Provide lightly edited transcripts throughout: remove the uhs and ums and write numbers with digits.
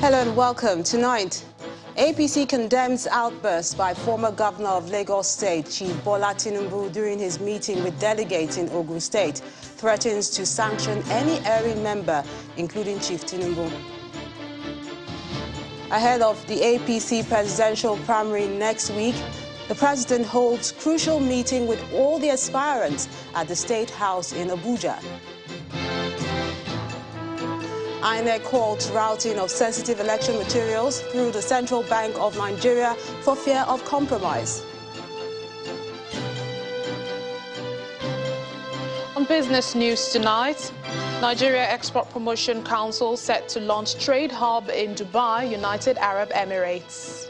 Hello and welcome. Tonight, APC condemns outburst by former governor of Lagos State, Chief Bola Tinubu, during his meeting with delegates in Ogun State, threatens to sanction any erring member, including Chief Tinubu. Ahead of the APC presidential primary next week, the president holds crucial meeting with all the aspirants at the State House in Abuja. INEC halts routing of sensitive election materials through the Central Bank of Nigeria for fear of compromise. On business news tonight, Nigeria Export Promotion Council set to launch trade hub in Dubai, United Arab Emirates.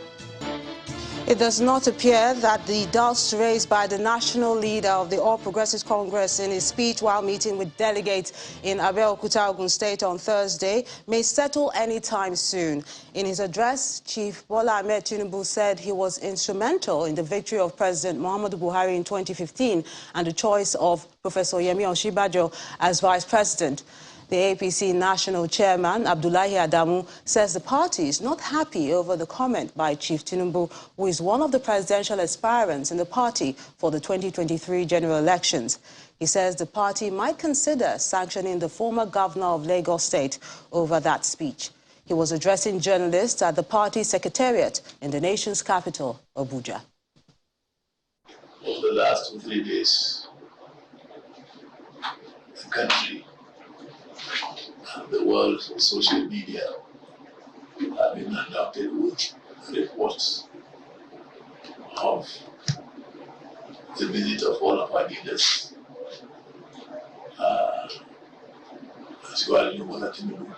It does not appear that the dust raised by the national leader of the All Progressives Congress in his speech while meeting with delegates in Abeokuta, Ogun State on Thursday may settle anytime soon. In his address, Chief Bola Ahmed Tinubu said he was instrumental in the victory of President Muhammadu Buhari in 2015 and the choice of Professor Yemi Osinbajo as vice president. The APC national chairman, Abdullahi Adamu, says the party is not happy over the comment by Chief Tinubu, who is one of the presidential aspirants in the party for the 2023 general elections. He says the party might consider sanctioning the former governor of Lagos State over that speech. He was addressing journalists at the party secretariat in the nation's capital, Abuja. Over the last 2 or 3 days, the country and the world of social media have been adopted with reports of the visit of one of our leaders, Bola Tinubu,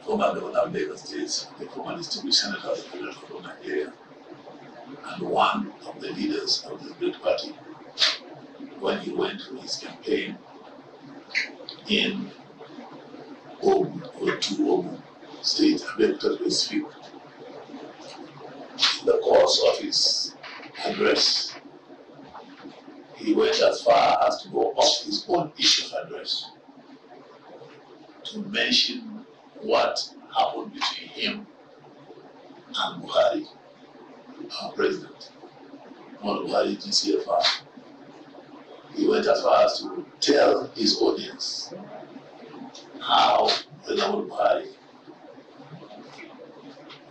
former governor of Lagos State, the former distinguished senator of the Federal Republic of Nigeria, and one of the leaders of the great party, when he went for his campaign in Ogun State, Abeokuta to speak. In the course of his address, he went as far as to go off his own issue of address to mention what happened between him and Buhari, our president, not Buhari GCFR. He went as far as to tell his audience how President Buhari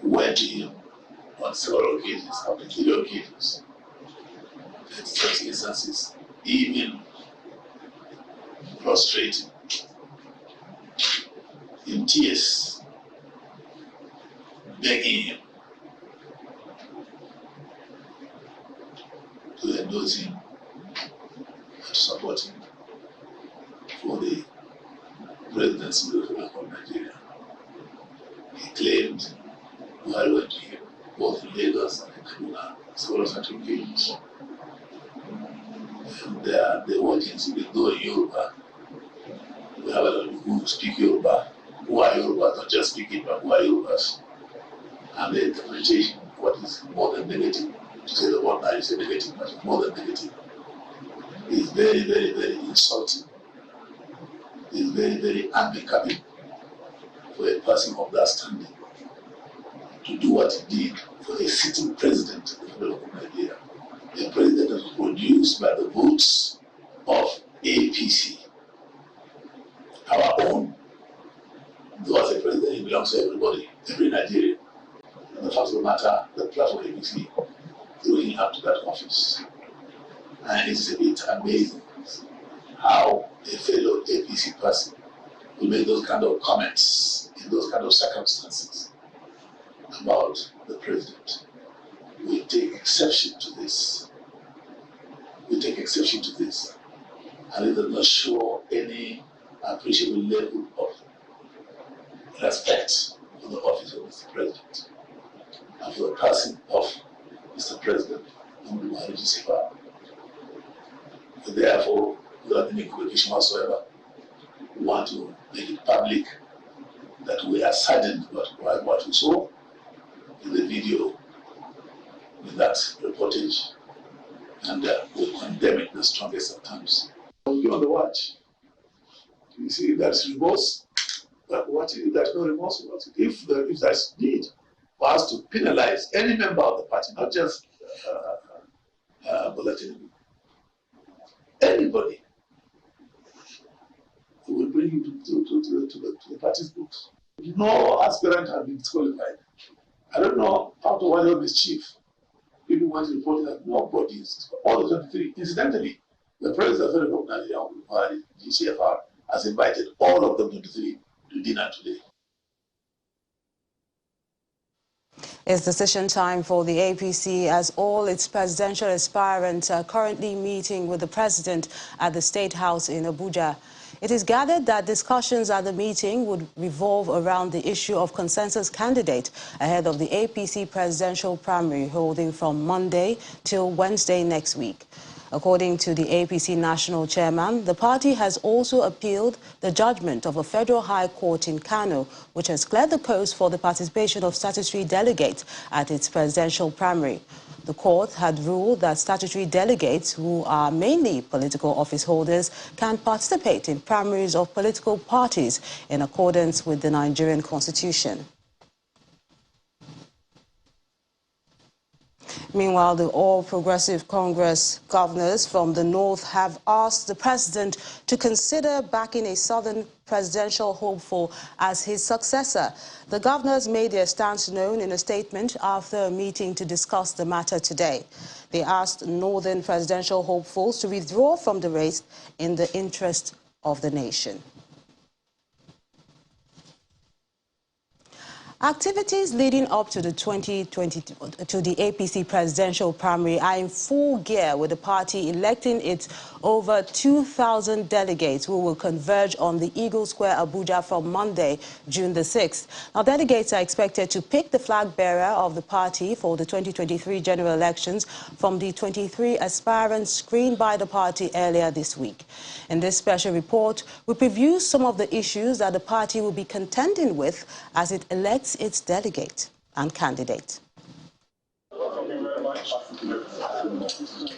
went to him on several occasions, up to 3 occasions, in such instances, even prostrating in tears, begging him to endorse him and to support him for the presidency of the Republic of Nigeria. He claimed Buhari went to him both in Lagos and in Kaduna, several such occasions. And the audience, even though in Yoruba, we have a lot of people who speak Yoruba, who are Yorubas, not just speaking, but who are Yorubas. And the interpretation, what is more than negative, to say the word now is a negative, but more than negative, is very, very, very insulting. Is very, very unbecoming for a person of that standing to do what he did for a sitting president of the Federal Republic of Nigeria, a president that was produced by the votes of APC, our own. Though as a president, he belongs to everybody, every Nigerian. And the fact of the matter, the platform APC threw him up to that office. And it's a bit amazing how a fellow APC person will make those kind of comments in those kind of circumstances about the president. We take exception to this. We take exception to this. And it does not show any appreciable level of respect for the office of Mr. President and for the person of Mr. President Muhammadu Buhari GCFR. Therefore, without any equivocation whatsoever, we want to make it public that we are saddened about what we saw in the video with that reportage, and we condemn it in the strongest of terms. Be on the watch. You see, that's reverse But what if there's no remorse? If there's need for us to penalize any member of the party, not just bulletin, anybody, we will bring you to the party's books. No aspirant has been disqualified. I don't know how to why this chief. People want to report that nobody is, all the 23. Incidentally, the president of the GCFR has invited all of them 23 to dinner today. It's decision time for the APC as all its presidential aspirants are currently meeting with the president at the State House in Abuja. It is gathered that discussions at the meeting would revolve around the issue of consensus candidate ahead of the APC presidential primary holding from Monday till Wednesday next week. According to the APC national chairman, the party has also appealed the judgment of a federal high court in Kano, which has cleared the coast for the participation of statutory delegates at its presidential primary. The court had ruled that statutory delegates, who are mainly political office holders, can participate in primaries of political parties in accordance with the Nigerian constitution. Meanwhile, the All Progressive Congress governors from the north have asked the president to consider backing a southern presidential hopeful as his successor. The governors made their stance known in a statement after a meeting to discuss the matter today. They asked northern presidential hopefuls to withdraw from the race in the interest of the nation. Activities leading up to the 2020 to the APC presidential primary are in full gear, with the party electing its over 2,000 delegates who will converge on the Eagle Square, Abuja from Monday, June the 6th. Now, delegates are expected to pick the flag bearer of the party for the 2023 general elections from the 23 aspirants screened by the party earlier this week. In this special report, we preview some of the issues that the party will be contending with as it elects its delegate and candidate.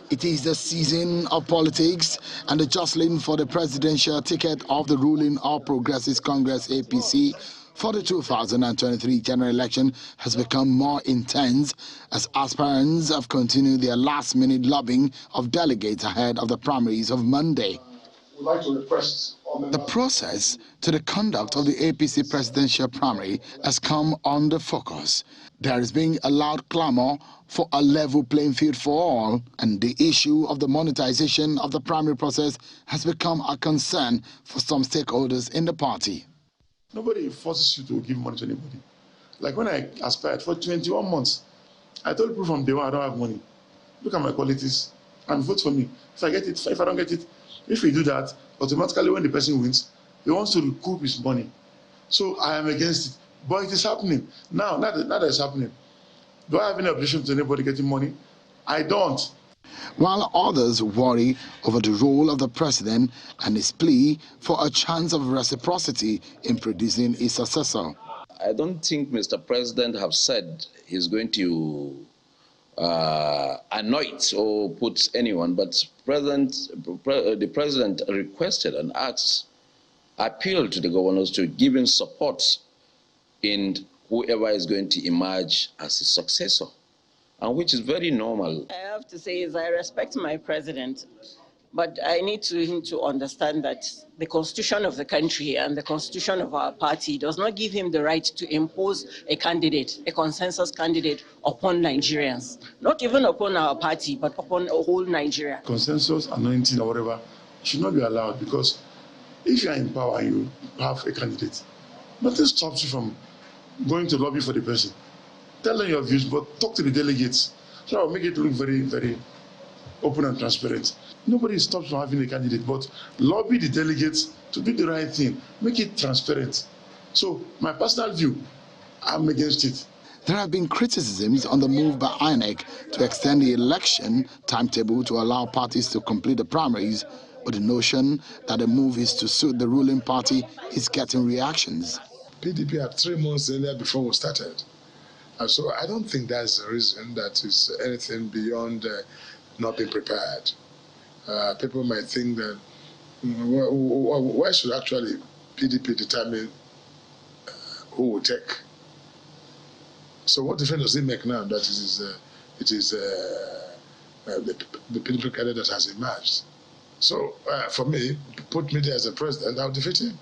It is the season of politics, and the jostling for the presidential ticket of the ruling All Progressives Congress APC for the 2023 general election has become more intense as aspirants have continued their last-minute lobbying of delegates ahead of the primaries of Monday. We'd like to request the process to the conduct of the APC presidential primary has come under focus. There is being a loud clamor for a level playing field for all, and the issue of the monetization of the primary process has become a concern for some stakeholders in the party. Nobody forces you to give money to anybody. Like when I aspired for 21 months, I told people from day one I don't have money. Look at my qualities and vote for me. If I get it, if I don't get it, if we do that, automatically when the person wins, he wants to recoup his money. So I am against it. But it is happening. Now that it's happening, do I have any objection to anybody getting money? I don't. While others worry over the role of the president and his plea for a chance of reciprocity in producing a successor. I don't think Mr. President have said he's going to anoint or put anyone, but the president requested and asked, appealed to the governors to give him support in whoever is going to emerge as his successor, and which is very normal. I have to say is I respect my president, but I need him to understand that the constitution of the country and the constitution of our party does not give him the right to impose a candidate, a consensus candidate, upon Nigerians. Not even upon our party, but upon a whole Nigeria. Consensus, anointing, or whatever should not be allowed, because if you are in power and you have a candidate, nothing stops you from going to lobby for the person. Tell them your views, but talk to the delegates. So I'll make it look very, very open and transparent. Nobody stops from having a candidate, but lobby the delegates to do the right thing. Make it transparent. So my personal view, I'm against it. There have been criticisms on the move by INEC to extend the election timetable to allow parties to complete the primaries, but the notion that the move is to suit the ruling party is getting reactions. PDP had 3 months earlier before we started. And so I don't think that's the reason that is anything beyond not being prepared. People might think that why should actually PDP determine who will take. So what difference does it make now that it is the PDP candidate that has emerged? So for me, put me there as a president, I'll defeat him.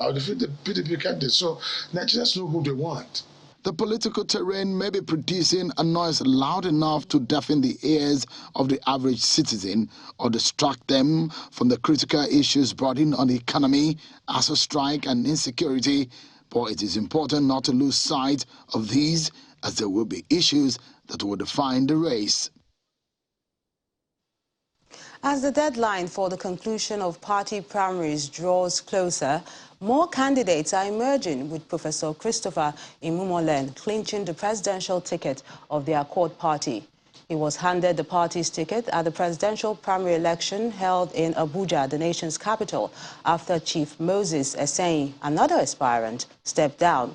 I'll defeat the PDP candidate. So Nigerians know who they want. The political terrain may be producing a noise loud enough to deafen the ears of the average citizen or distract them from the critical issues brought in on the economy as a strike and insecurity, but it is important not to lose sight of these, as there will be issues that will define the race. As the deadline for the conclusion of party primaries draws closer, more candidates are emerging, with Professor Christopher Imumolen clinching the presidential ticket of the Accord Party. He was handed the party's ticket at the presidential primary election held in Abuja, the nation's capital, after Chief Moses Eseyin, another aspirant, stepped down.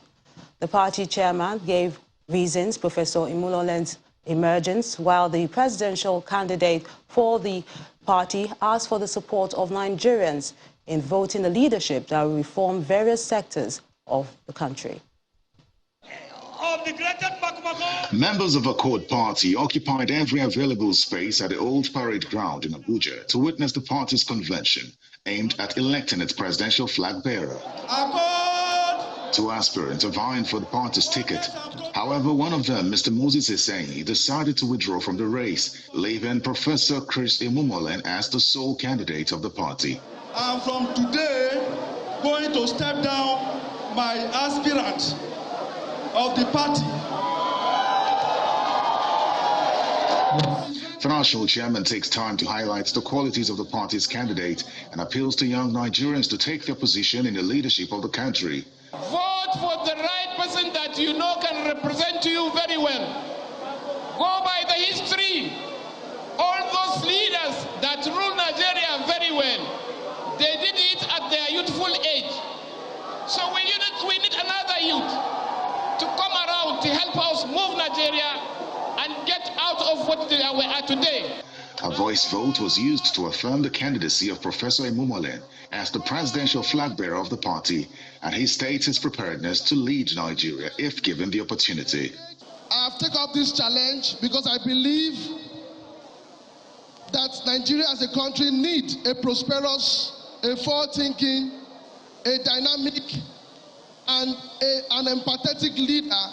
The party chairman gave reasons Professor Imumolen's emergence, while the presidential candidate for the party asked for the support of Nigerians in voting a leadership that will reform various sectors of the country. Members of Accord Party occupied every available space at the old parade ground in Abuja to witness the party's convention aimed at electing its presidential flag bearer. Two aspirants are vying for the party's ticket. However, one of them, Mr. Moses Eseyin, decided to withdraw from the race, leaving Professor Chris Imumolen as the sole candidate of the party. I'm from today going to step down my aspirant of the party. The national chairman takes time to highlight the qualities of the party's candidate and appeals to young Nigerians to take their position in the leadership of the country. Vote for the right person that you know can represent you very well. Go by the history. All those leaders that rule Nigeria very well, they did it at their youthful age. So we need another youth to come around to help us move Nigeria and get out of what we are today. A voice vote was used to affirm the candidacy of Professor Imumolen as the presidential flag bearer of the party, and he states his preparedness to lead Nigeria if given the opportunity. I have taken up this challenge because I believe that Nigeria as a country needs a prosperous, a forward-thinking, a dynamic, and an empathetic leader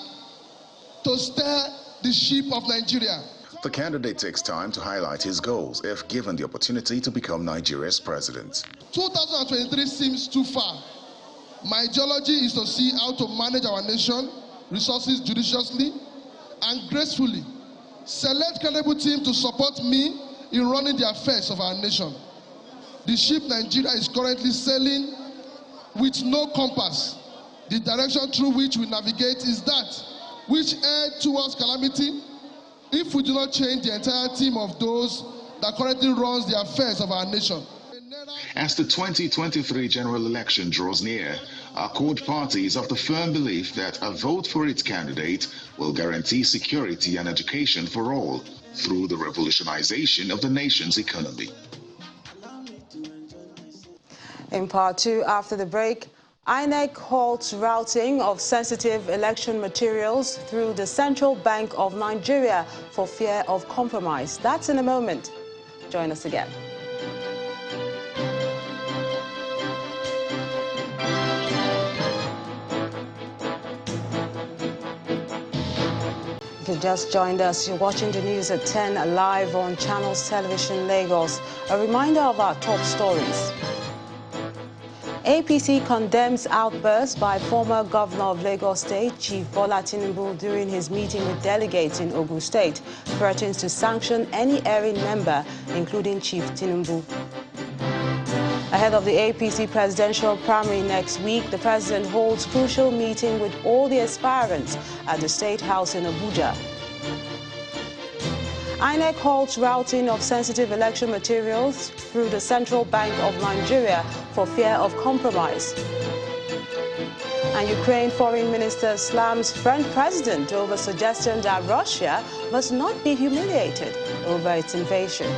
to steer the ship of Nigeria. The candidate takes time to highlight his goals if given the opportunity to become Nigeria's president. 2023 seems too far. My ideology is to see how to manage our nation, resources judiciously and gracefully. Select credible team to support me in running the affairs of our nation. The ship Nigeria is currently sailing with no compass. The direction through which we navigate is that which head towards calamity if we do not change the entire team of those that currently runs the affairs of our nation. As the 2023 general election draws near, Accord Party is of the firm belief that a vote for its candidate will guarantee security and education for all through the revolutionization of the nation's economy. In part two, after the break, INEC halts routing of sensitive election materials through the Central Bank of Nigeria for fear of compromise. That's in a moment. Join us again. If you just joined us, you're watching the news at 10 live on Channels Television Lagos. A reminder of our top stories. APC condemns outbursts by former governor of Lagos State, Chief Bola Tinubu, during his meeting with delegates in Ogun State, threatens to sanction any erring member, including Chief Tinubu. Ahead of the APC presidential primary next week, the president holds crucial meeting with all the aspirants at the State House in Abuja. INEC halts routing of sensitive election materials through the Central Bank of Nigeria for fear of compromise. And Ukraine Foreign Minister slams French president over suggestion that Russia must not be humiliated over its invasion.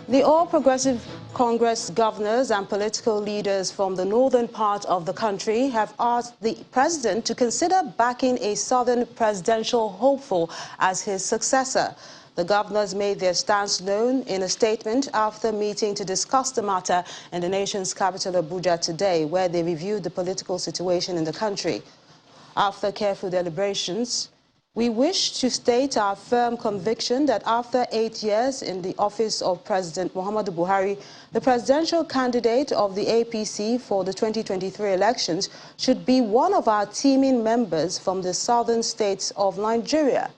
The All Progressive Congress governors and political leaders from the northern part of the country have asked the president to consider backing a southern presidential hopeful as his successor. The governors made their stance known in a statement after meeting to discuss the matter in the nation's capital Abuja today, where they reviewed the political situation in the country. After careful deliberations, we wish to state our firm conviction that after 8 years in the office of President Muhammadu Buhari, the presidential candidate of the APC for the 2023 elections should be one of our teaming members from the southern states of Nigeria.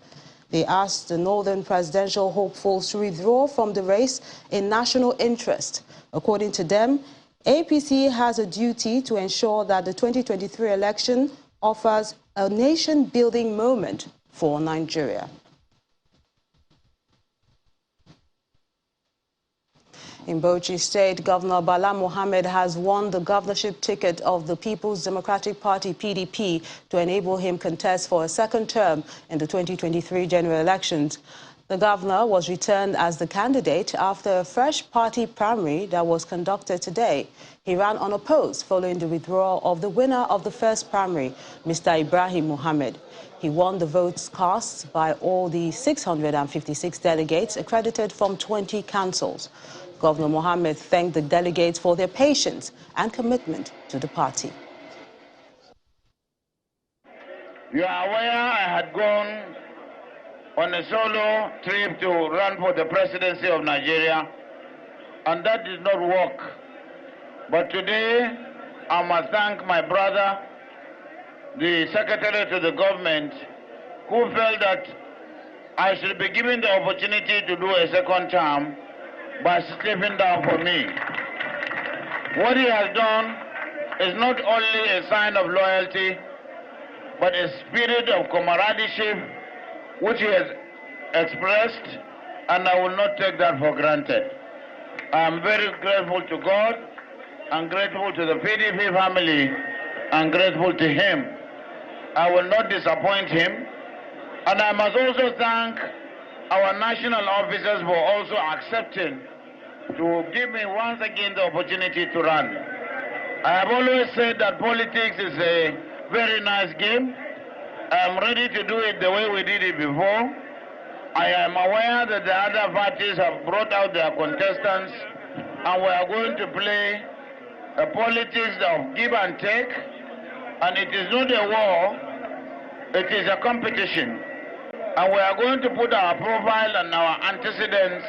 They asked the northern presidential hopefuls to withdraw from the race in national interest. According to them, APC has a duty to ensure that the 2023 election offers a nation-building moment for Nigeria. In Bauchi State, Governor Bala Mohammed has won the governorship ticket of the People's Democratic Party, PDP, to enable him contest for a second term in the 2023 general elections. The governor was returned as the candidate after a fresh party primary that was conducted today. He ran unopposed following the withdrawal of the winner of the first primary, Mr. Ibrahim Mohammed. He won the votes cast by all the 656 delegates accredited from 20 councils. Governor Mohammed thanked the delegates for their patience and commitment to the party. You are aware I had gone on a solo trip to run for the presidency of Nigeria, and that did not work. But today, I must thank my brother, the secretary to the government, who felt that I should be given the opportunity to do a second term by stepping down for me. What he has done is not only a sign of loyalty, but a spirit of camaraderie which he has expressed, and I will not take that for granted. I am very grateful to God, and grateful to the PDP family, and grateful to him. I will not disappoint him, and I must also thank our national officers for also accepting to give me once again the opportunity to run. I have always said that politics is a very nice game. I am ready to do it the way we did it before. I am aware that the other parties have brought out their contestants, and we are going to play a politics of give and take, and it is not a war, it is a competition. And we are going to put our profile and our antecedents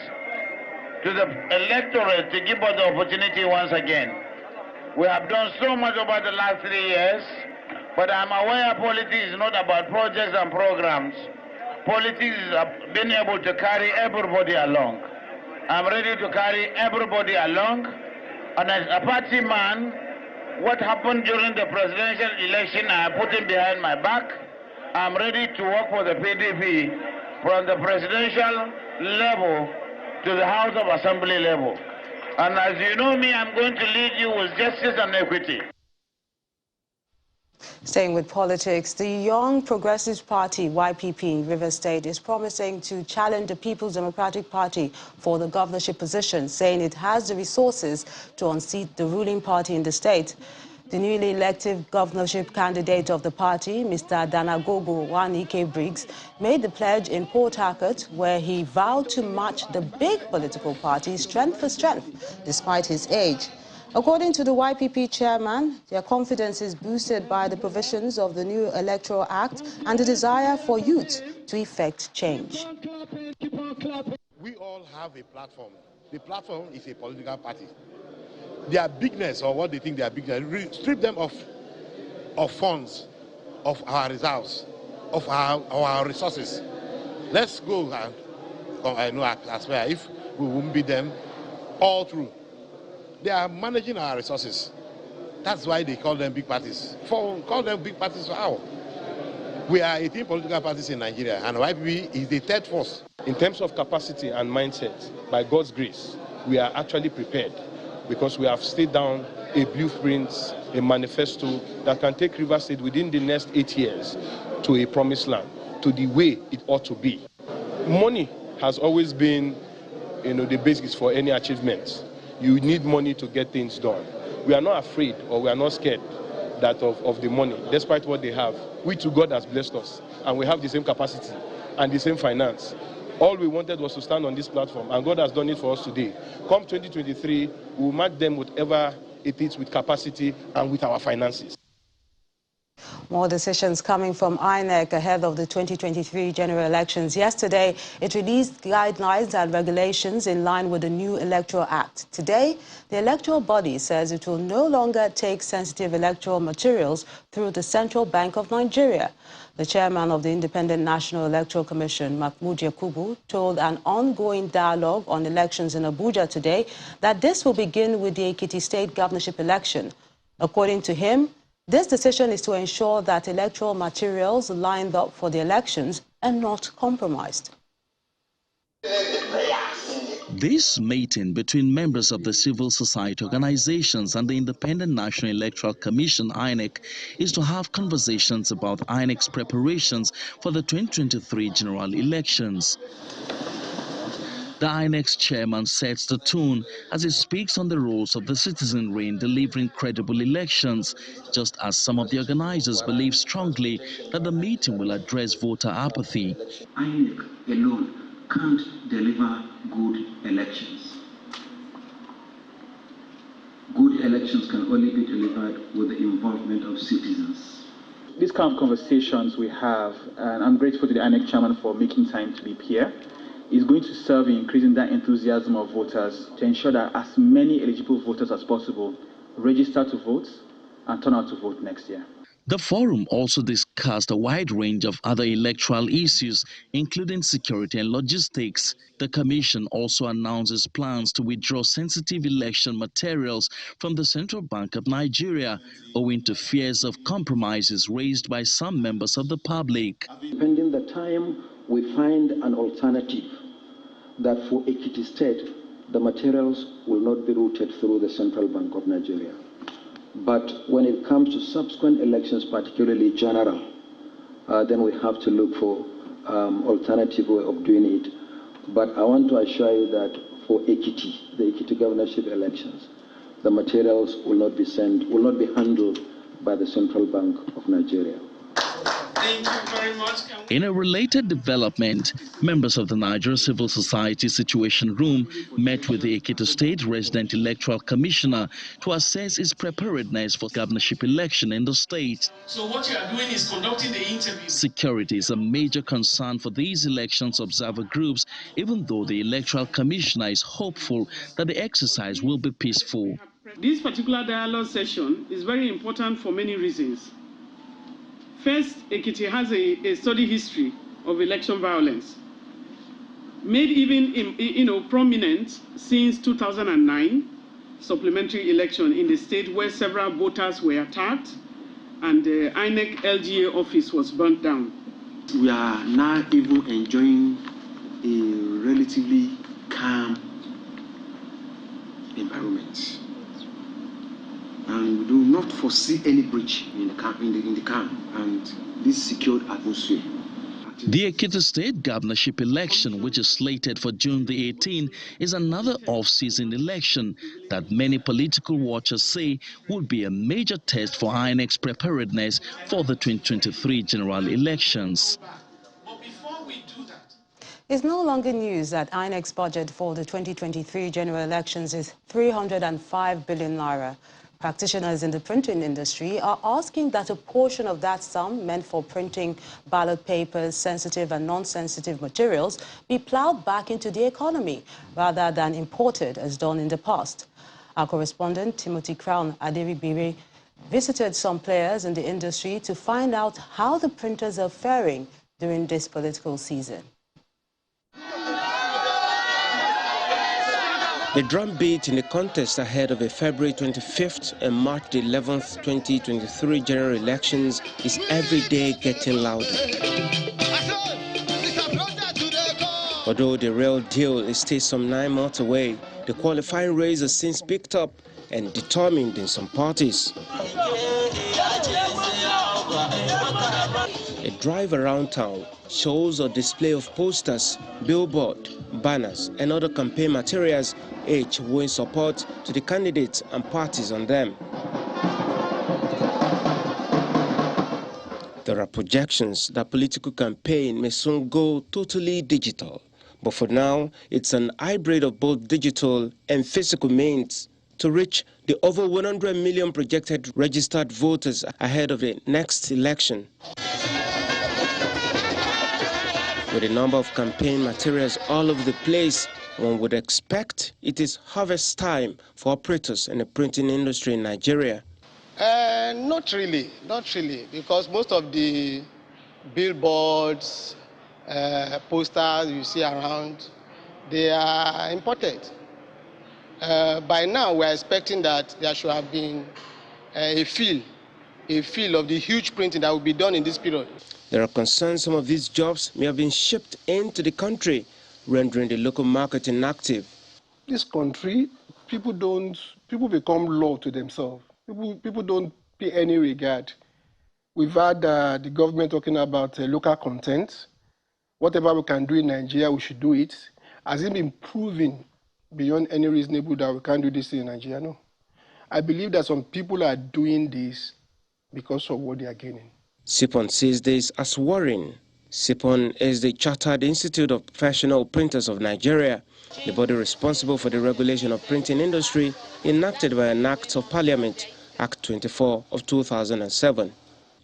to the electorate to give us the opportunity once again. We have done so much over the last 3 years, but I'm aware politics is not about projects and programs. Politics is being able to carry everybody along. I'm ready to carry everybody along, and as a party man, what happened during the presidential election, I put it behind my back. I'm ready to work for the PDP from the presidential level to the House of Assembly level. And as you know me, I'm going to lead you with justice and equity. Staying with politics, the Young Progressive Party, YPP, in Rivers State is promising to challenge the People's Democratic Party for the governorship position, saying it has the resources to unseat the ruling party in the state. The newly elected governorship candidate of the party, Mr. Danagogo Wanike Briggs, made the pledge in Port Harcourt, where he vowed to match the big political party strength for strength, despite his age. According to the YPP chairman, their confidence is boosted by the provisions of the new Electoral Act and the desire for youth to effect change. We all have a platform. The platform is a political party. Their bigness, or what they think they are bigness, strip them of funds, of our reserves, of our resources. Let's go and I know as well if we won't beat them all through. They are managing our resources. That's why they call them big parties. Call them big parties for how? We are 18 political parties in Nigeria, and YPP is the third force. In terms of capacity and mindset, by God's grace, we are actually prepared, because we have laid down a blueprint, a manifesto that can take Rivers State within the next 8 years to a promised land, to the way it ought to be. Money has always been, the basis for any achievement. You need money to get things done. We are not afraid or we are not scared of the money, despite what they have. We too, God has blessed us, and we have the same capacity and the same finance. All we wanted was to stand on this platform, and God has done it for us today. Come 2023, we will match them whatever it is with capacity and with our finances. More decisions coming from INEC ahead of the 2023 general elections. Yesterday, it released guidelines and regulations in line with the new Electoral Act. Today, the electoral body says it will no longer take sensitive electoral materials through the Central Bank of Nigeria. The chairman of the Independent National Electoral Commission, Mahmoud Yakubu, told an ongoing dialogue on elections in Abuja today that this will begin with the Ekiti state governorship election. According to him, this decision is to ensure that electoral materials lined up for the elections are not compromised. This meeting between members of the civil society organizations and the Independent National Electoral Commission, INEC, is to have conversations about INEC's preparations for the 2023 general elections. The INEC's chairman sets the tone as he speaks on the roles of the citizenry in delivering credible elections, just as some of the organizers believe strongly that the meeting will address voter apathy. INEC alone can't deliver good elections. Good elections can only be delivered with the involvement of citizens. These kind of conversations we have, and I'm grateful to the INEC chairman for making time to be here, is going to serve in increasing that enthusiasm of voters to ensure that as many eligible voters as possible register to vote and turn out to vote next year. The forum also discussed a wide range of other electoral issues, including security and logistics. The commission also announces plans to withdraw sensitive election materials from the Central Bank of Nigeria, owing to fears of compromises raised by some members of the public. Pending the time we find an alternative that for Ekiti State, the materials will not be routed through the Central Bank of Nigeria. But when it comes to subsequent elections, particularly general, then we have to look for alternative way of doing it. But I want to assure you that for Ekiti, the Ekiti governorship elections, the materials will not be handled by the Central Bank of Nigeria. Thank you very much. In a related development, members of the Nigeria Civil Society Situation Room met with the Ekiti State Resident Electoral Commissioner to assess its preparedness for governorship election in the state. So what you are doing is conducting the interview. Security is a major concern for these elections observer groups, even though the Electoral Commissioner is hopeful that the exercise will be peaceful. This particular dialogue session is very important for many reasons. First, Ekiti has a study history of election violence, made even prominent since 2009 supplementary election in the state where several voters were attacked and the INEC LGA office was burnt down. We are now even enjoying a relatively calm environment. And we do not foresee any breach in the camp and this secured atmosphere. The Ekiti State governorship election, which is slated for June the 18th, is another off-season election that many political watchers say would be a major test for INEC's preparedness for the 2023 general elections. But before we do that, It's no longer news that INEC's budget for the 2023 general elections is 305 billion naira. Practitioners in the printing industry are asking that a portion of that sum meant for printing ballot papers, sensitive and non-sensitive materials, be plowed back into the economy rather than imported as done in the past. Our correspondent, Timothy Crown Aderibire, visited some players in the industry to find out how the printers are faring during this political season. The drumbeat in the contest ahead of the February 25th and March 11th, 2023 general elections is every day getting louder. Although the real deal is still some 9 months away, the qualifying race has since picked up and determined in some parties. A drive around town, shows or display of posters, billboard, banners, and other campaign materials, each showing support to the candidates and parties on them. There are projections that political campaign may soon go totally digital. But for now, it's an hybrid of both digital and physical means to reach the over 100 million projected registered voters ahead of the next election. With a number of campaign materials all over the place, one would expect it is harvest time for operators in the printing industry in Nigeria. Not really, because most of the billboards, posters you see around, they are imported. By now, we are expecting that there should have been a feel of the huge printing that will be done in this period. There are concerns some of these jobs may have been shipped into the country, rendering the local market inactive. This country, people become law to themselves. People don't pay any regard. We've had the government talking about local content. Whatever we can do in Nigeria, we should do it. Has it been proven beyond any reasonable that we can't do this in Nigeria? No. I believe that some people are doing this because of what they are gaining. SIPON sees this as worrying. SIPON is the Chartered Institute of Professional Printers of Nigeria, the body responsible for the regulation of printing industry enacted by an Act of Parliament, Act 24 of 2007.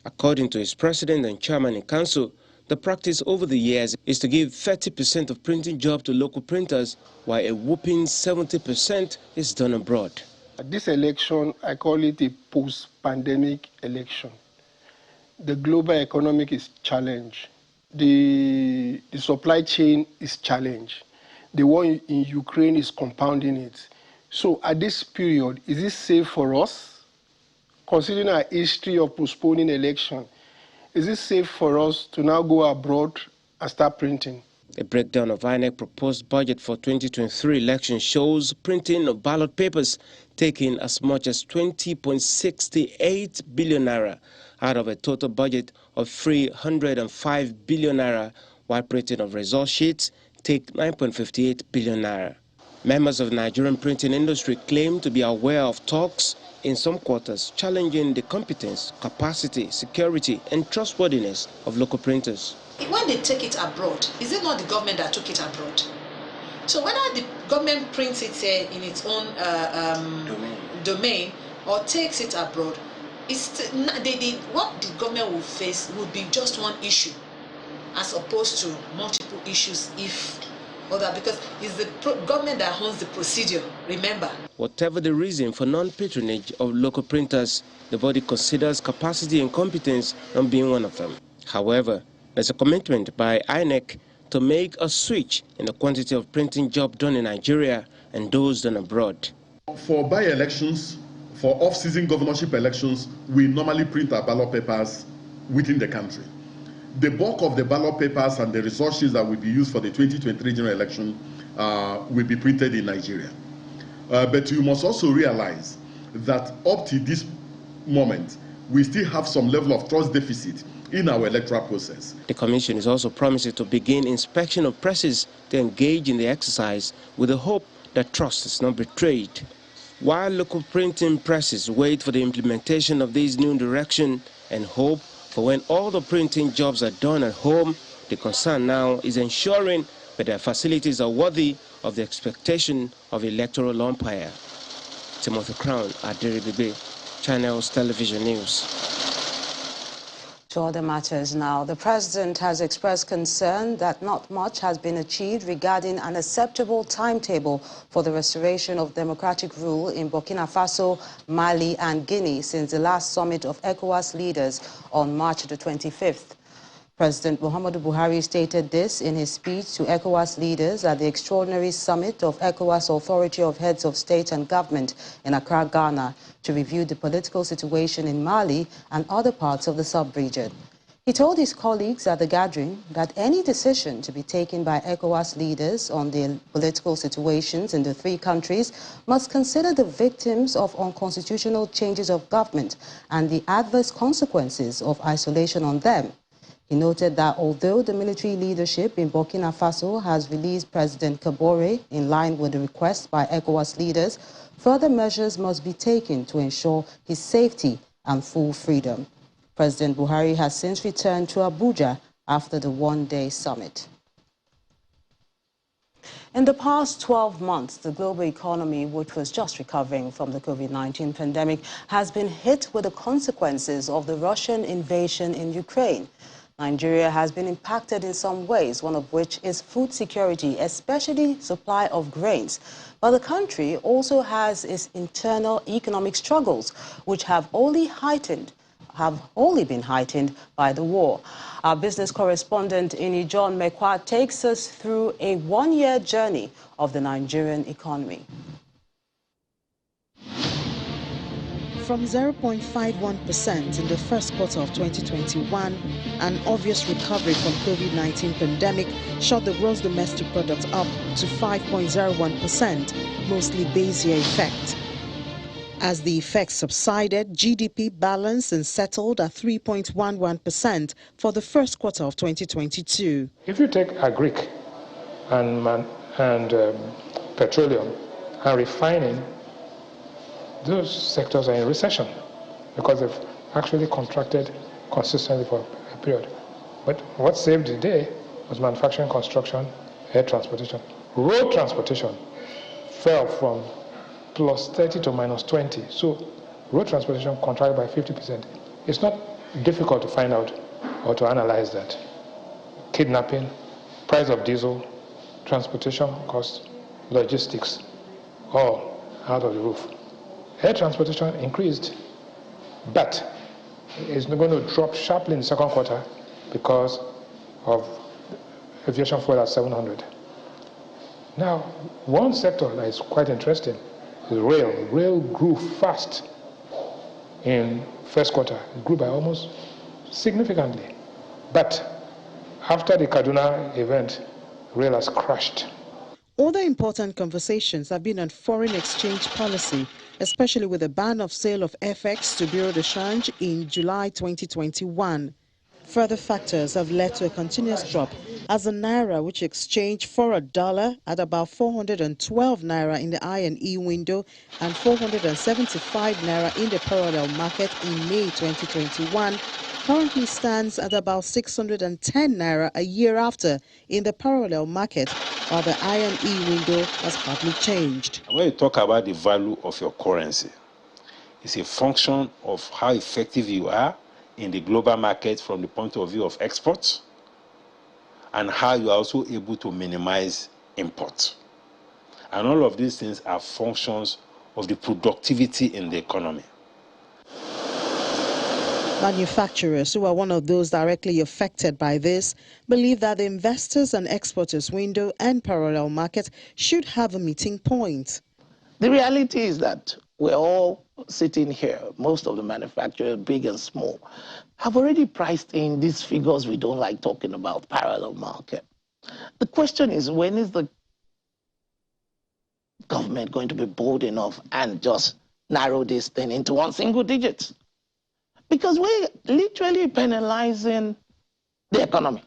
According to its president and chairman in council, the practice over the years is to give 30% of printing jobs to local printers, while a whopping 70% is done abroad. This election, I call it a post-pandemic election. The global economic is challenged. The supply chain is challenged. The war in Ukraine is compounding it. So at this period, is it safe for us, considering our history of postponing election, is it safe for us to now go abroad and start printing? A breakdown of INEC proposed budget for 2023 election shows printing of ballot papers taking as much as 20.68 billion naira out of a total budget of 305 billion naira, while printing of result sheets take 9.58 billion naira. Members of the Nigerian printing industry claim to be aware of talks in some quarters challenging the competence, capacity, security, and trustworthiness of local printers. When they take it abroad, is it not the government that took it abroad? So whether the government prints it in its own domain or takes it abroad, what the government will face would be just one issue, as opposed to multiple issues because it's the government that owns the procedure, remember. Whatever the reason for non-patronage of local printers, the body considers capacity and competence not being one of them. However, there's a commitment by INEC to make a switch in the quantity of printing jobs done in Nigeria and those done abroad. For by-elections, for off-season governorship elections, we normally print our ballot papers within the country. The bulk of the ballot papers and the result sheets that will be used for the 2023 general election will be printed in Nigeria. But you must also realize that up to this moment, we still have some level of trust deficit in our electoral process. The Commission is also promising to begin inspection of presses to engage in the exercise with the hope that trust is not betrayed. While local printing presses wait for the implementation of this new direction and hope for when all the printing jobs are done at home, the concern now is ensuring that their facilities are worthy of the expectation of electoral umpire. Timothy Crown, Aderibibe, Channels Television News. To other matters now, the president has expressed concern that not much has been achieved regarding an acceptable timetable for the restoration of democratic rule in Burkina Faso, Mali and Guinea since the last summit of ECOWAS leaders on March the 25th. President Muhammadu Buhari stated this in his speech to ECOWAS leaders at the extraordinary summit of ECOWAS Authority of Heads of State and Government in Accra, Ghana, to review the political situation in Mali and other parts of the sub-region. He told his colleagues at the gathering that any decision to be taken by ECOWAS leaders on the political situations in the three countries must consider the victims of unconstitutional changes of government and the adverse consequences of isolation on them. He noted that although the military leadership in Burkina Faso has released President Kabore in line with the request by ECOWAS leaders, further measures must be taken to ensure his safety and full freedom. President Buhari has since returned to Abuja after the one-day summit. In the past 12 months, the global economy, which was just recovering from the COVID-19 pandemic, has been hit with the consequences of the Russian invasion in Ukraine. Nigeria has been impacted in some ways, one of which is food security, especially supply of grains. But the country also has its internal economic struggles, which have only been heightened by the war. Our business correspondent, John Mekwa, takes us through a one-year journey of the Nigerian economy. From 0.51% in the first quarter of 2021, an obvious recovery from COVID-19 pandemic shot the gross domestic product up to 5.01%, mostly base year effect. As the effects subsided, GDP balanced and settled at 3.11% for the first quarter of 2022. If you take agric and petroleum and refining, those sectors are in recession because they've actually contracted consistently for a period. But what saved the day was manufacturing, construction, air transportation. Road transportation fell from plus 30 to minus 20. So road transportation contracted by 50%. It's not difficult to find out or to analyze that. Kidnapping, price of diesel, transportation costs, logistics, all out of the roof. Air transportation increased, but it's not going to drop sharply in the second quarter because of aviation fuel at 700. Now, one sector that is quite interesting is rail. Rail grew fast in first quarter. It grew by almost significantly. But after the Kaduna event, rail has crashed. Other important conversations have been on foreign exchange policy, especially with the ban of sale of FX to Bureau de Change in July 2021. Further factors have led to a continuous drop, as the Naira, which exchanged for a dollar at about 412 Naira in the INE window and 475 Naira in the parallel market in May 2021, currently stands at about 610 Naira a year after in the parallel market, while the INE window has hardly changed. When you talk about the value of your currency, it's a function of how effective you are in the global market from the point of view of exports and how you are also able to minimize imports. And all of these things are functions of the productivity in the economy. Manufacturers, who are one of those directly affected by this, believe that the investors and exporters window and parallel market should have a meeting point. The reality is that we're all sitting here, most of the manufacturers, big and small, have already priced in these figures we don't like talking about, parallel market. The question is, when is the government going to be bold enough and just narrow this thing into one single digit? Because we're literally penalizing the economy.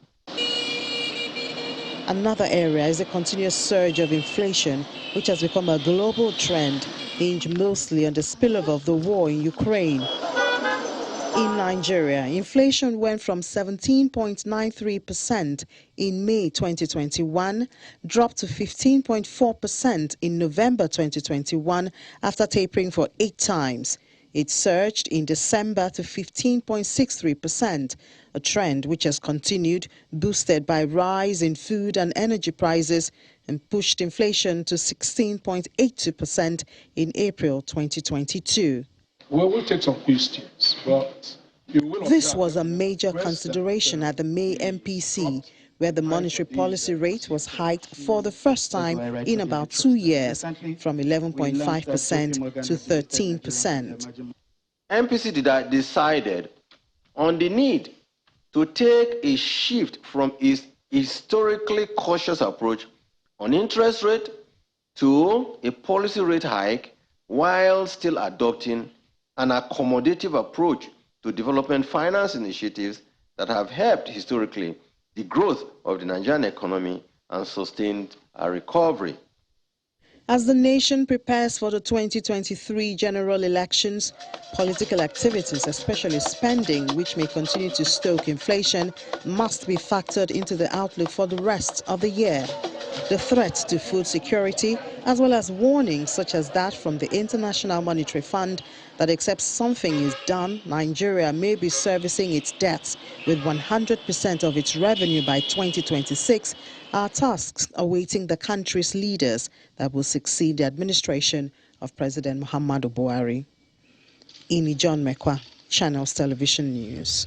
Another area is the continuous surge of inflation, which has become a global trend, hinged mostly on the spillover of the war in Ukraine. In Nigeria, inflation went from 17.93% in May 2021, dropped to 15.4% in November 2021 after tapering for 8 times. It surged in December to 15.63%, a trend which has continued, boosted by rise in food and energy prices, and pushed inflation to 16.82% in April 2022. We will take some questions, but this was a major consideration at the May MPC, where the monetary policy rate was hiked for the first time in about 2 years, from 11.5% to 13%. MPC decided on the need to take a shift from its historically cautious approach on interest rate to a policy rate hike, while still adopting an accommodative approach to development finance initiatives that have helped historically the growth of the Nigerian economy and sustained a recovery. As the nation prepares for the 2023 general elections, political activities, especially spending, which may continue to stoke inflation, must be factored into the outlook for the rest of the year. The threat to food security, as well as warnings such as that from the International Monetary Fund that except something is done, Nigeria may be servicing its debts with 100% of its revenue by 2026, are tasks awaiting the country's leaders that will succeed the administration of President Muhammadu Buhari. Ini John Mekwa, Channels Television News.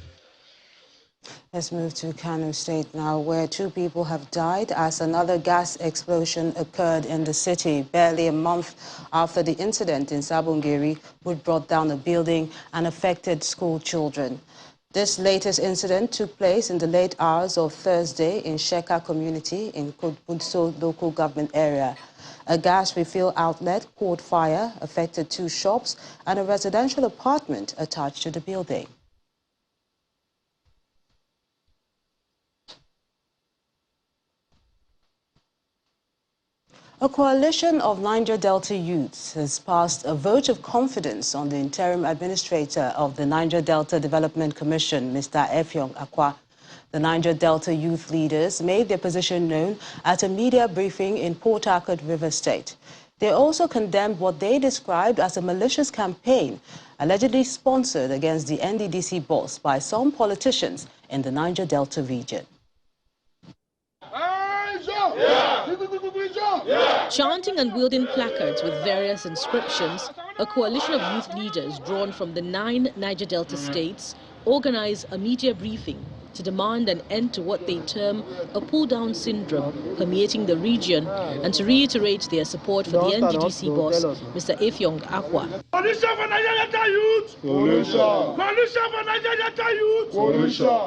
Let's move to Kano State now, where 2 people have died as another gas explosion occurred in the city barely a month after the incident in Sabongeri, which brought down a building and affected school children. This latest incident took place in the late hours of Thursday in Sheka community in Kodbuso local government area. A gas refill outlet caught fire, affected 2 shops and a residential apartment attached to the building. A coalition of Niger Delta youths has passed a vote of confidence on the interim administrator of the Niger Delta Development Commission, Mr. Effiong Akwa. The Niger Delta youth leaders made their position known at a media briefing in Port Harcourt, River State. They also condemned what they described as a malicious campaign allegedly sponsored against the NDDC boss by some politicians in the Niger Delta region. Chanting and wielding placards with various inscriptions, a coalition of youth leaders drawn from the 9 Niger Delta states organized a media briefing to demand an end to what they term a pull-down syndrome permeating the region and to reiterate their support for the NDDC boss, Mr. Effiong Akwa.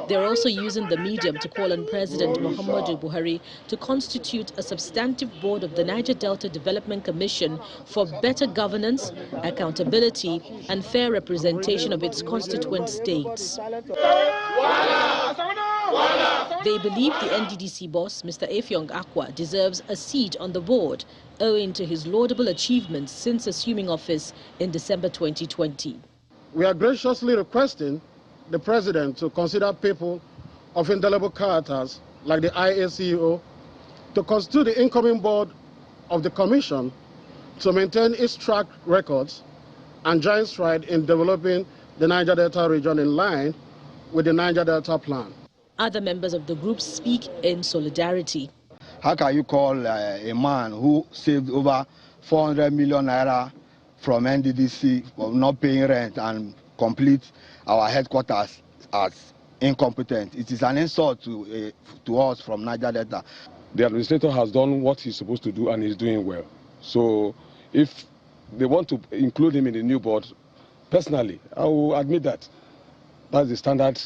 They're also using the medium to call on President Muhammadu Buhari to constitute a substantive board of the Niger Delta Development Commission for better governance, accountability and fair representation of its constituent states. They believe the NDDC boss, Mr. Effiong Akwa, deserves a seat on the board owing to his laudable achievements since assuming office in December 2020. We are graciously requesting the president to consider people of indelible characters like the IACO to constitute the incoming board of the commission to maintain its track records and giant stride in developing the Niger Delta region in line with the Niger Delta plan. Other members of the group speak in solidarity. How can you call a man who saved over 400 million naira from NDDC for not paying rent and complete our headquarters as incompetent? It is an insult to us from Niger Delta. The administrator has done what he's supposed to do and he's doing well. So if they want to include him in the new board, personally, I will admit that. That's the standard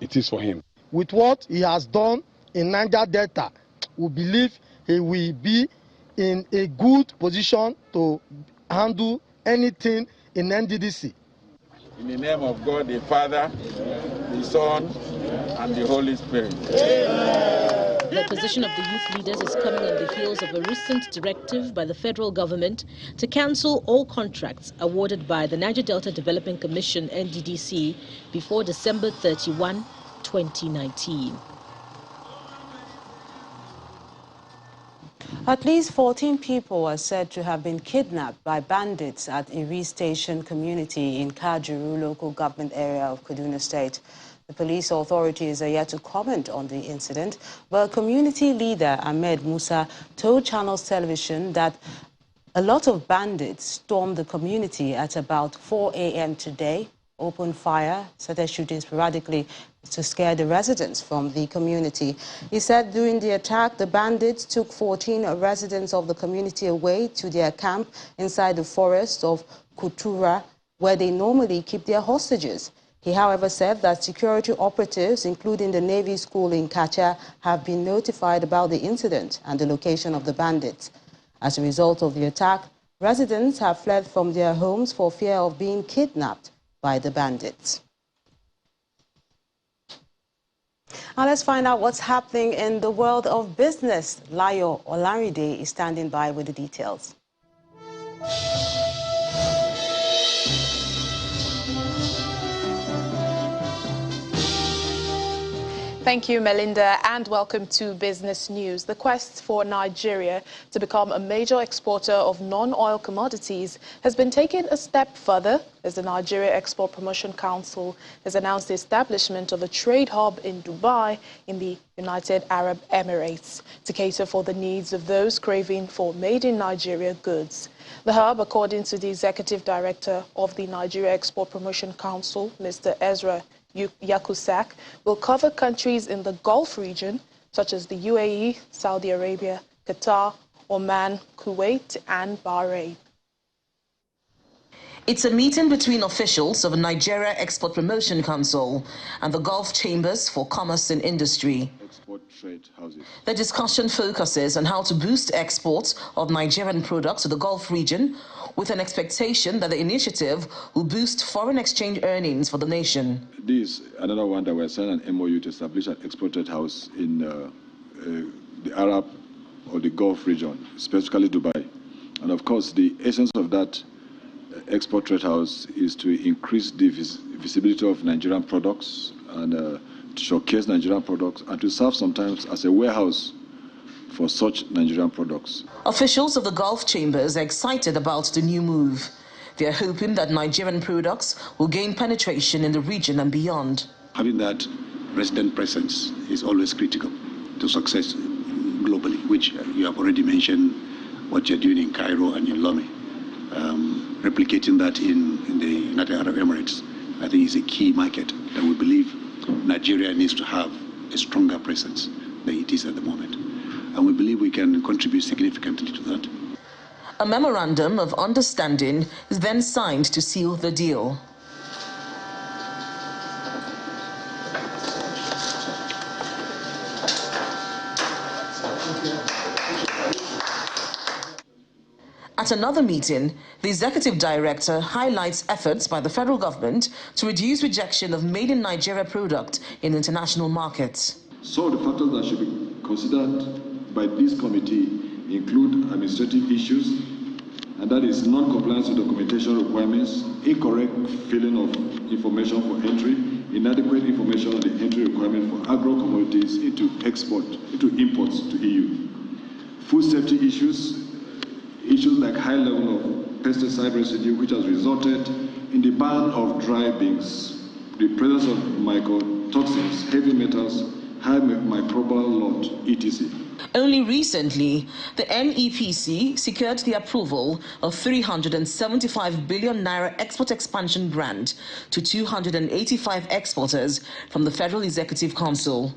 it is for him. With what he has done in Niger Delta, we believe he will be in a good position to handle anything in NDDC. In the name of God, the Father, the Son, and the Holy Spirit. The position of the youth leaders is coming on the heels of a recent directive by the federal government to cancel all contracts awarded by the Niger Delta Development Commission, NDDC, before December 31, 2019. At least 14 people are said to have been kidnapped by bandits at Iri Station community in Kajuru local government area of Kaduna State. The police authorities are yet to comment on the incident, but community leader Ahmed Musa told Channels Television that a lot of bandits stormed the community at about 4 a.m. today, opened fire, started shooting sporadically to scare the residents from the community. He said during the attack, the bandits took 14 residents of the community away to their camp inside the forest of Kutura, where they normally keep their hostages. He, however, said that security operatives, including the Navy school in Kacha, have been notified about the incident and the location of the bandits. As a result of the attack, residents have fled from their homes for fear of being kidnapped by the bandits. Now let's find out what's happening in the world of business. Layo Olaride is standing by with the details. Thank you, Melinda, and welcome to Business News. The quest for Nigeria to become a major exporter of non-oil commodities has been taken a step further as the Nigeria Export Promotion Council has announced the establishment of a trade hub in Dubai in the United Arab Emirates to cater for the needs of those craving for made-in-Nigeria goods. The hub, according to the Executive Director of the Nigeria Export Promotion Council, Mr. Ezra Yakusak, will cover countries in the Gulf region, such as the UAE, Saudi Arabia, Qatar, Oman, Kuwait, and Bahrain. It's a meeting between officials of the Nigeria Export Promotion Council and the Gulf Chambers for Commerce and Industry. Export trade houses. The discussion focuses on how to boost exports of Nigerian products to the Gulf region, with an expectation that the initiative will boost foreign exchange earnings for the nation. This is another one that we're signing an MOU to establish an export trade house in the Arab or the Gulf region, specifically Dubai. And of course, the essence of that export trade house is to increase the visibility of Nigerian products and to showcase Nigerian products and to serve sometimes as a warehouse for such Nigerian products. Officials of the Gulf Chambers are excited about the new move. They are hoping that Nigerian products will gain penetration in the region and beyond. Having that resident presence is always critical to success globally, which you have already mentioned what you're doing in Cairo and in Lomé. Replicating that in the United Arab Emirates, I think is a key market that we believe Nigeria needs to have a stronger presence than it is at the moment. And we believe we can contribute significantly to that. A memorandum of understanding is then signed to seal the deal. At another meeting, the executive director highlights efforts by the federal government to reduce rejection of made-in-Nigeria product in international markets. So the factors that should be considered by this committee include administrative issues, and that is non-compliance with documentation requirements, incorrect filling of information for entry, inadequate information on the entry requirement for agro-commodities into imports to EU. Food safety issues like high level of pesticide residue, which has resulted in the ban of dry beans, the presence of mycotoxins, heavy metals, high microbial load, etc. Only recently, the NEPC secured the approval of 375 billion naira export expansion grant to 285 exporters from the Federal Executive Council.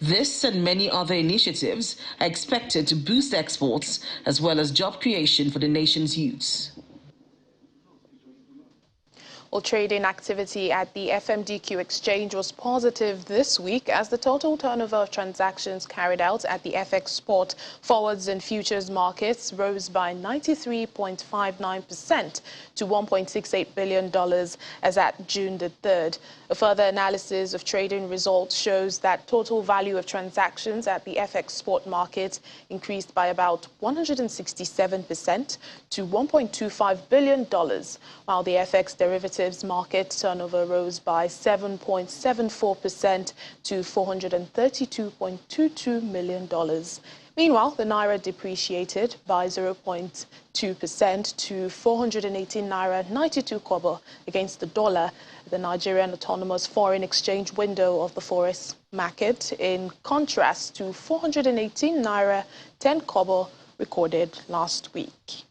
This and many other initiatives are expected to boost exports as well as job creation for the nation's youths. Well, trading activity at the FMDQ exchange was positive this week as the total turnover of transactions carried out at the FX spot, forwards and futures markets rose by 93.59% to $1.68 billion as at June the 3rd. A further analysis of trading results shows that total value of transactions at the FX spot market increased by about 167% to $1.25 billion, while the FX derivatives market turnover rose by 7.74% to $432.22 million. Meanwhile, the naira depreciated by 0.2% to 418 naira 92 kobo against the dollar, the Nigerian Autonomous Foreign Exchange window of the forex market, in contrast to 418 naira 10 kobo recorded last week.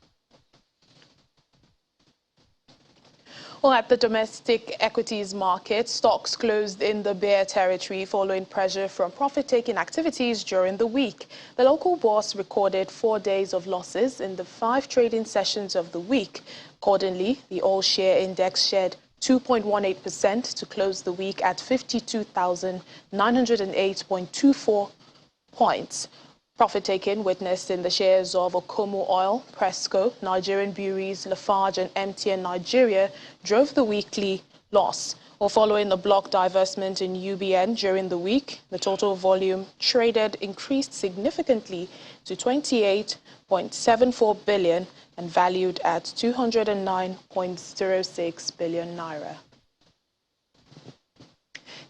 Well, at the domestic equities market, stocks closed in the bear territory following pressure from profit-taking activities during the week. The local bourse recorded 4 days of losses in the 5 trading sessions of the week. Accordingly, the all-share index shed 2.18% to close the week at 52,908.24 points. Profit-taking witnessed in the shares of Okomu Oil, Presco, Nigerian Breweries, Lafarge and MTN Nigeria drove the weekly loss. Or following the block divestment in UBN during the week, the total volume traded increased significantly to 28.74 billion and valued at 209.06 billion naira.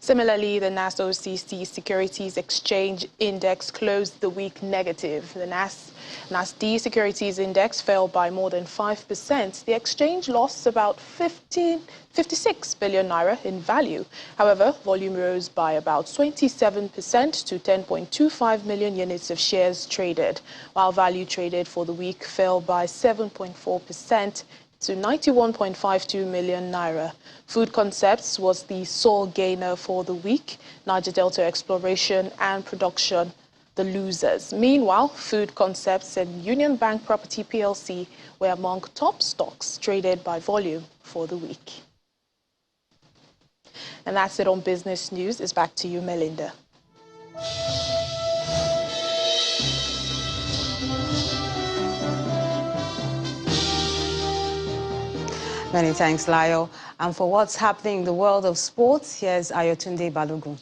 Similarly, the NASDAQ Securities Exchange Index closed the week negative. The NASDAQ Securities Index fell by more than 5%. The exchange lost about 56 billion naira in value. However, volume rose by about 27% to 10.25 million units of shares traded, while value traded for the week fell by 7.4% to 91.52 million naira. Food Concepts was the sole gainer for the week. Niger Delta Exploration and Production, the losers. Meanwhile, Food Concepts and Union Bank Property PLC were among top stocks traded by volume for the week. And that's it on Business News. It's back to you, Melinda. Many thanks, Layo. And for what's happening in the world of sports, here's Ayotunde Balogun.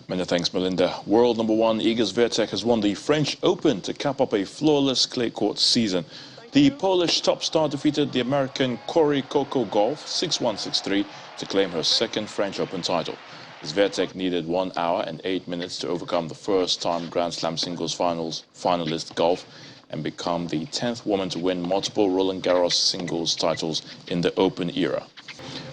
Many thanks, Melinda. World number one Igor Swiatek has won the French Open to cap up a flawless clay court season. The Polish top star defeated the American Cory Coco Gauff 6-1, 6-3 to claim her second French Open title. Swiatek needed 1 hour and 8 minutes to overcome the first-time Grand Slam singles finalist Gauff and become the 10th woman to win multiple Roland Garros singles titles in the Open era.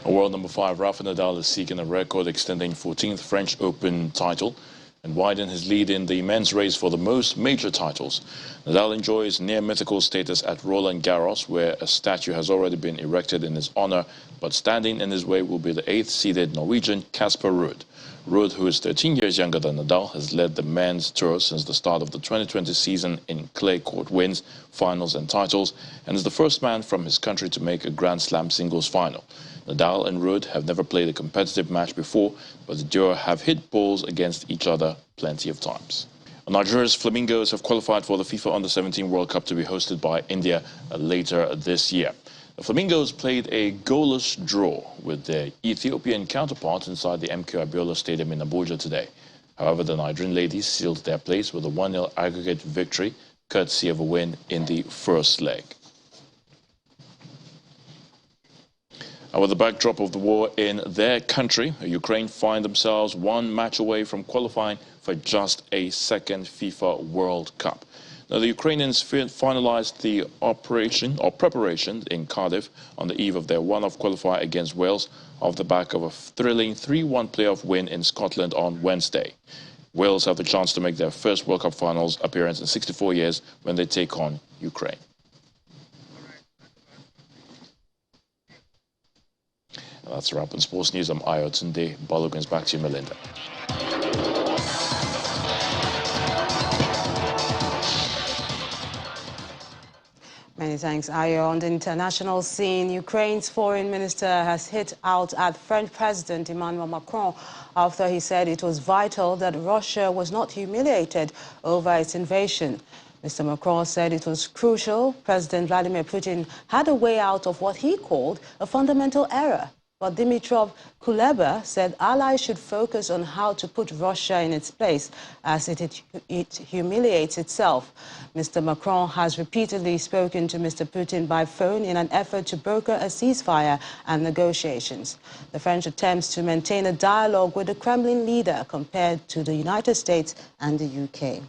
World number 5 Rafa Nadal is seeking a record-extending 14th French Open title and widen his lead in the men's race for the most major titles. Nadal enjoys near-mythical status at Roland Garros, where a statue has already been erected in his honor, but standing in his way will be the 8th-seeded Norwegian Casper Ruud. Ruud, who is 13 years younger than Nadal, has led the men's tour since the start of the 2020 season in clay court wins, finals and titles, and is the first man from his country to make a Grand Slam singles final. Nadal and Ruud have never played a competitive match before, but the duo have hit balls against each other plenty of times. Nigeria's Flamingos have qualified for the FIFA Under-17 World Cup to be hosted by India later this year. The Flamingos played a goalless draw with their Ethiopian counterparts inside the MK Abiola Stadium in Abuja today. However, the Nigerian ladies sealed their place with a 1-0 aggregate victory, courtesy of a win in the first leg. And with the backdrop of the war in their country, Ukraine find themselves one match away from qualifying for just a second FIFA World Cup. Now, the Ukrainians finalized the preparation in Cardiff on the eve of their one-off qualifier against Wales off the back of a thrilling 3-1 playoff win in Scotland on Wednesday. Wales have the chance to make their first World Cup finals appearance in 64 years when they take on Ukraine. That's a wrap on Sports News. I'm Ayotunde Balogun. Back to you, Melinda. Many thanks, Ayo. On the international scene, Ukraine's foreign minister has hit out at French President Emmanuel Macron after he said it was vital that Russia was not humiliated over its invasion. Mr. Macron said it was crucial President Vladimir Putin had a way out of what he called a fundamental error. But Dmytro Kuleba said allies should focus on how to put Russia in its place as it humiliates itself. Mr. Macron has repeatedly spoken to Mr. Putin by phone in an effort to broker a ceasefire and negotiations. The French attempts to maintain a dialogue with the Kremlin leader compared to the United States and the UK.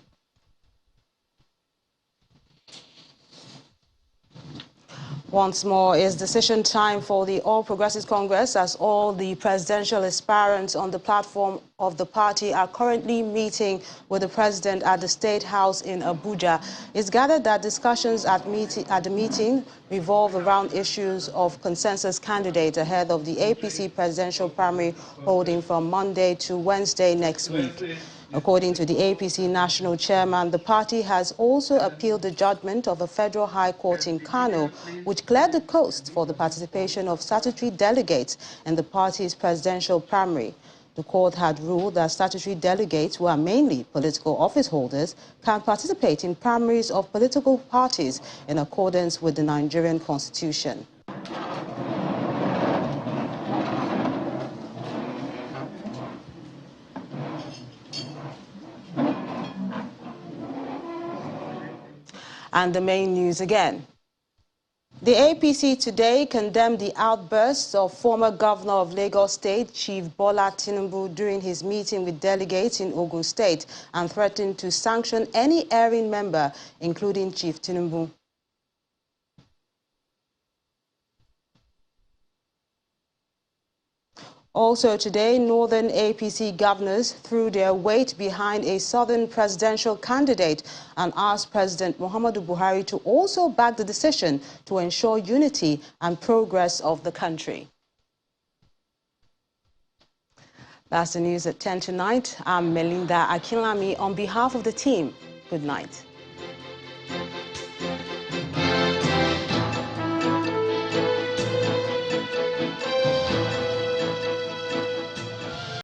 Once more, it's decision time for the All Progressives Congress as all the presidential aspirants on the platform of the party are currently meeting with the president at the State House in Abuja. It's gathered that discussions at the meeting revolve around issues of consensus candidates ahead of the APC presidential primary holding from Monday to Wednesday next week. According to the APC national chairman, the party has also appealed the judgment of a federal high court in Kano, which cleared the coast for the participation of statutory delegates in the party's presidential primary. The court had ruled that statutory delegates, who are mainly political office holders, can participate in primaries of political parties in accordance with the Nigerian Constitution. And the main news again. The APC today condemned the outbursts of former governor of Lagos State, Chief Bola Tinubu, during his meeting with delegates in Ogun State and threatened to sanction any erring member, including Chief Tinubu. Also today, northern APC governors threw their weight behind a southern presidential candidate and asked President Muhammadu Buhari to also back the decision to ensure unity and progress of the country. That's the news at 10 tonight. I'm Melinda Akinlami on behalf of the team. Good night.